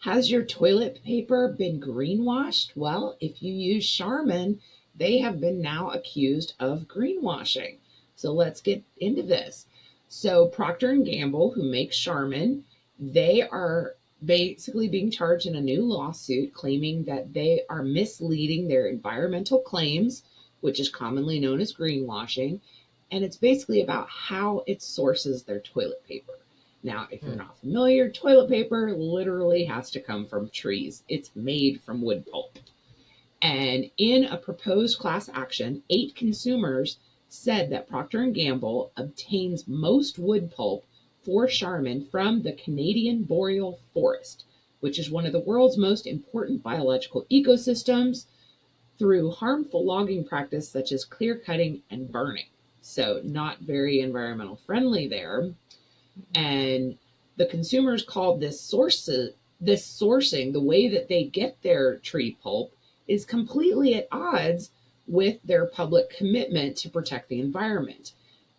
Has your toilet paper been greenwashed? Well, if you use Charmin, they have been now accused of greenwashing. So let's get into this. So Procter and Gamble, who makes Charmin, they are basically being charged in a new lawsuit claiming that they are misleading their environmental claims, which is commonly known as greenwashing, and it's basically about how it sources their toilet paper. Now, if you're not familiar, toilet paper literally has to come from trees. It's made from wood pulp. And in a proposed class action, 8 consumers said that Procter and Gamble obtains most wood pulp for Charmin from the Canadian boreal forest, which is one of the world's most important biological ecosystems, through harmful logging practice such as clear cutting and burning. So not very environmental friendly there. And the consumers called this sourcing, the way that they get their tree pulp, is completely at odds with their public commitment to protect the environment.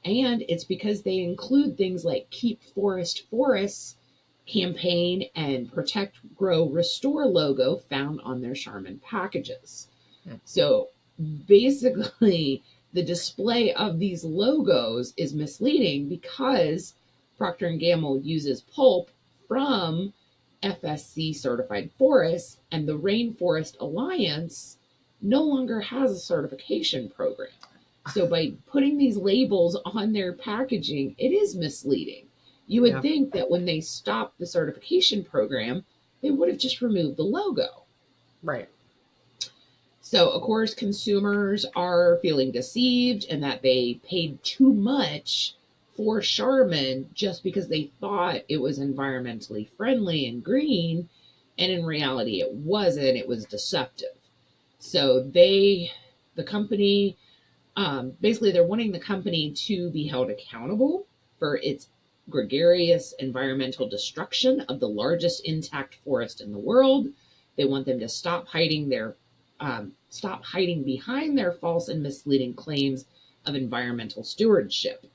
And it's because they include things like Keep Forest Forests campaign and Protect, Grow, Restore logo found on their Charmin packages. So basically, the display of these logos is misleading because Procter and Gamble uses pulp from FSC certified forests, and the Rainforest Alliance no longer has a certification program. So by putting these labels on their packaging, it is misleading. You would think that when they stopped the certification program, they would have just removed the logo. Right. So, of course, consumers are feeling deceived and that they paid too much for Charmin just because they thought it was environmentally friendly and green. And in reality, it wasn't. It was deceptive. So the company, basically, they're wanting the company to be held accountable for its gregarious environmental destruction of the largest intact forest in the world. They want them to stop hiding behind their false and misleading claims of environmental stewardship.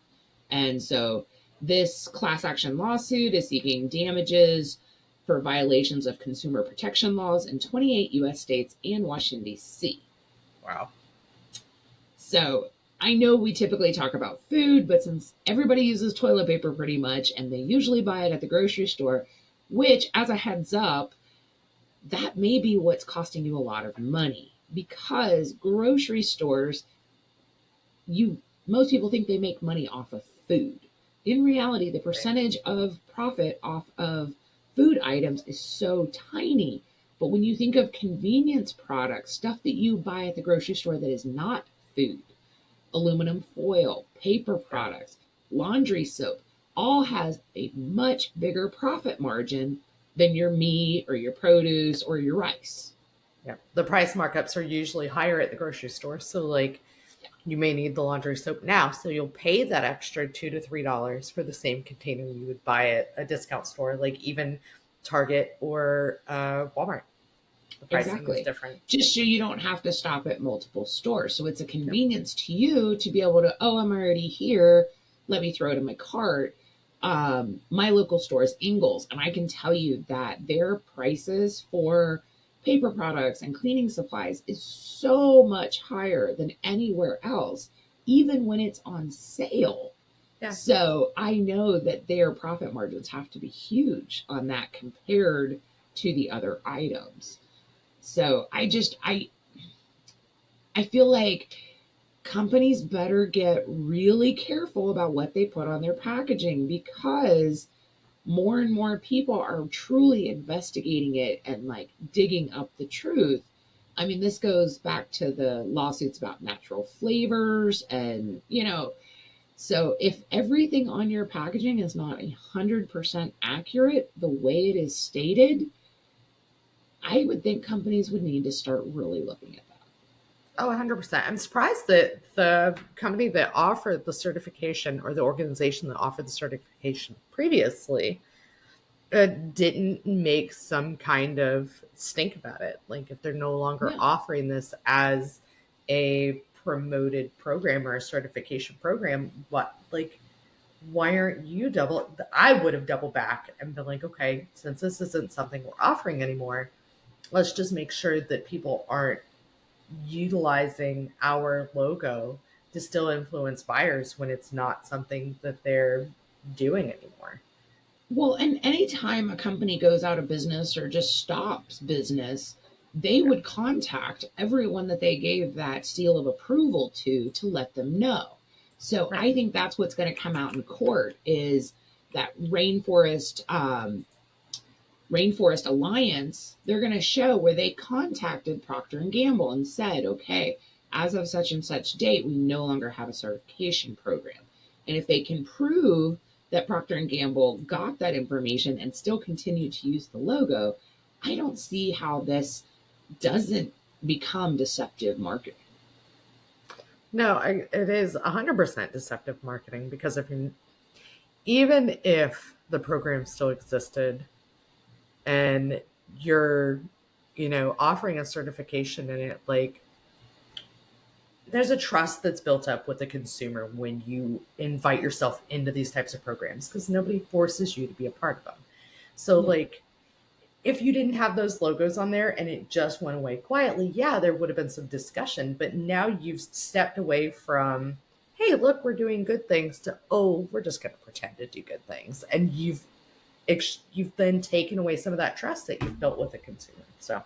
And so this class action lawsuit is seeking damages for violations of consumer protection laws in 28 U.S. states and Washington, D.C. Wow. So I know we typically talk about food, but since everybody uses toilet paper pretty much, and they usually buy it at the grocery store, which, as a heads up, that may be what's costing you a lot of money, because grocery stores, most people think they make money off of food. In reality, the percentage of profit off of food items is so tiny. But when you think of convenience products, stuff that you buy at the grocery store that is not food, aluminum foil, paper products, laundry soap, all has a much bigger profit margin than your meat or your produce or your rice. Yeah. The price markups are usually higher at the grocery store. So you may need the laundry soap now. So you'll pay that extra $2 to $3 for the same container you would buy at a discount store, like even Target or Walmart. The pricing is different. Just so you don't have to stop at multiple stores. So it's a convenience to you to be able to, I'm already here. Let me throw it in my cart. My local store is Ingles, and I can tell you that their prices for paper products and cleaning supplies is so much higher than anywhere else, even when it's on sale. Yeah. So I know that their profit margins have to be huge on that compared to the other items. So I feel like companies better get really careful about what they put on their packaging, because more and more people are truly investigating it and digging up the truth. I mean, this goes back to the lawsuits about natural flavors and, so if everything on your packaging is not 100% accurate the way it is stated, I would think companies would need to start really looking at that. Oh, 100%. I'm surprised that the company that offered the certification, or the organization that offered the certification previously, didn't make some kind of stink about it. If they're no longer offering this as a promoted program or a certification program, why aren't you I would have doubled back and been like, okay, since this isn't something we're offering anymore, let's just make sure that people aren't utilizing our logo to still influence buyers when it's not something that they're doing anymore. Well, and anytime a company goes out of business or just stops business, they would contact everyone that they gave that seal of approval to let them know. So Right. I think that's what's going to come out in court is that Rainforest Alliance, they're going to show where they contacted Procter and Gamble and said, okay, as of such and such date, we no longer have a certification program. And if they can prove that Procter and Gamble got that information and still continue to use the logo, I don't see how this doesn't become deceptive marketing. No, it is 100% deceptive marketing because even if the program still existed and you're, offering a certification in it, like there's a trust that's built up with the consumer when you invite yourself into these types of programs because nobody forces you to be a part of them. So, Yeah. like, if you didn't have those logos on there and it just went away quietly, yeah, there would have been some discussion. But now you've stepped away from, hey, look, we're doing good things to, oh, we're just going to pretend to do good things. And you've then taken away some of that trust that you've built with the consumer. So,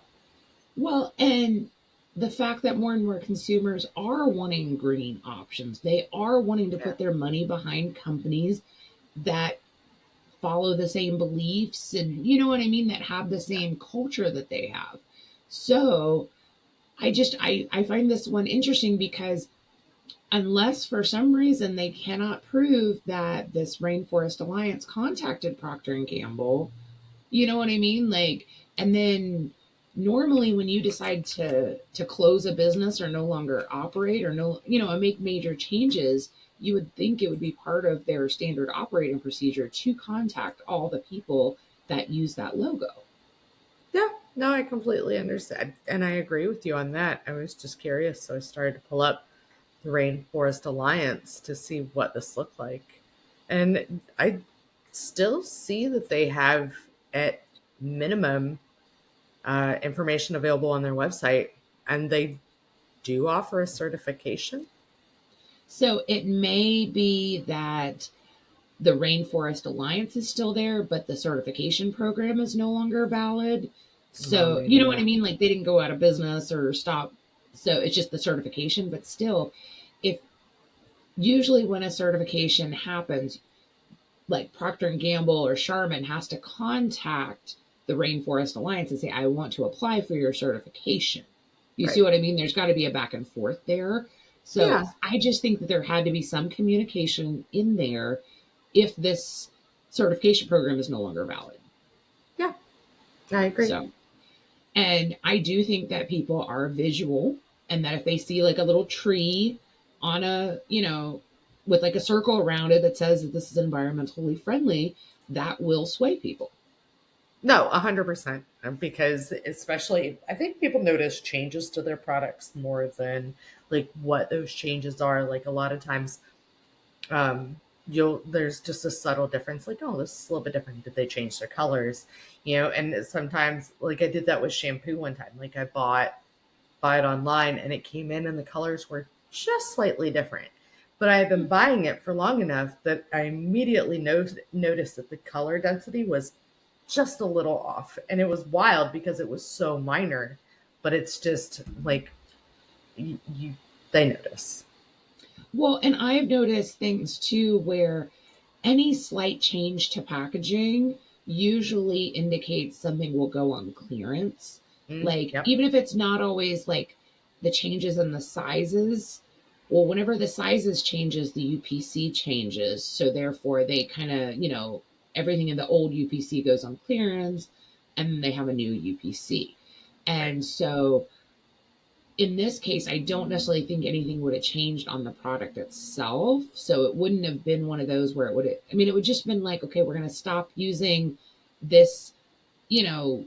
Well, and the fact that more and more consumers are wanting green options, they are wanting to yeah, put their money behind companies that follow the same beliefs and you know what I mean, that have the yeah, same culture that they have. So I find this one interesting because unless for some reason they cannot prove that this Rainforest Alliance contacted Procter and Gamble, you know what I mean? Like, and then normally when you decide to close a business or no longer operate or no, make major changes, you would think it would be part of their standard operating procedure to contact all the people that use that logo. yeah. No, I completely understand. And I agree with you on that. I was just curious. So I started to pull up the Rainforest Alliance to see what this looked like. And I still see that they have, at minimum, information available on their website, and they do offer a certification. So it may be that the Rainforest Alliance is still there, but the certification program is no longer valid. Well, So, you maybe know what I not. mean? Like they didn't go out of business or stop. So it's just the certification, but still, if usually when a certification happens, like Procter and Gamble or Charmin has to contact the Rainforest Alliance and say, I want to apply for your certification. You see Right. what I mean? There's got to be a back and forth there. So Yeah. I just think that there had to be some communication in there if this certification program is no longer valid. Yeah. I agree. So, and I do think that people are visual and that if they see like a little tree on with like a circle around it that says that this is environmentally friendly, that will sway people. No, 100%. Because especially, I think people notice changes to their products more than like what those changes are. Like a lot of times, there's just a subtle difference. Like, oh, this is a little bit different. Did they change their colors? And sometimes, like I did that with shampoo one time. Like I buy it online and it came in and the colors were just slightly different. But I had been buying it for long enough that I immediately noticed that the color density was just a little off. And it was wild because it was so minor, but it's just like you they notice. Well, and I've noticed things too where any slight change to packaging usually indicates something will go on clearance. Like, Yep. even if it's not always like the changes in the sizes, well, whenever the sizes changes, the UPC changes. So therefore they kind of, everything in the old UPC goes on clearance and then they have a new UPC. Right. And so in this case, I don't necessarily think anything would have changed on the product itself. So it wouldn't have been one of those where it would just been like, okay, we're going to stop using this,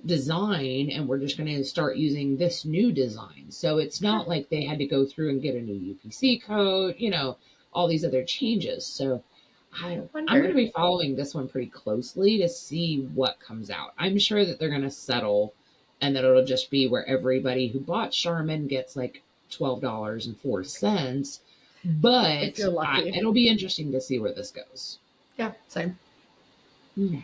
design and we're just going to start using this new design. So it's not like they had to go through and get a new UPC code, all these other changes. So I'm Wonder. going to be following this one pretty closely to see what comes out. I'm sure that they're going to settle and that it'll just be where everybody who bought Charmin gets like $12.04. But If you're lucky. it'll be interesting to see where this goes. Yeah, same. Yeah.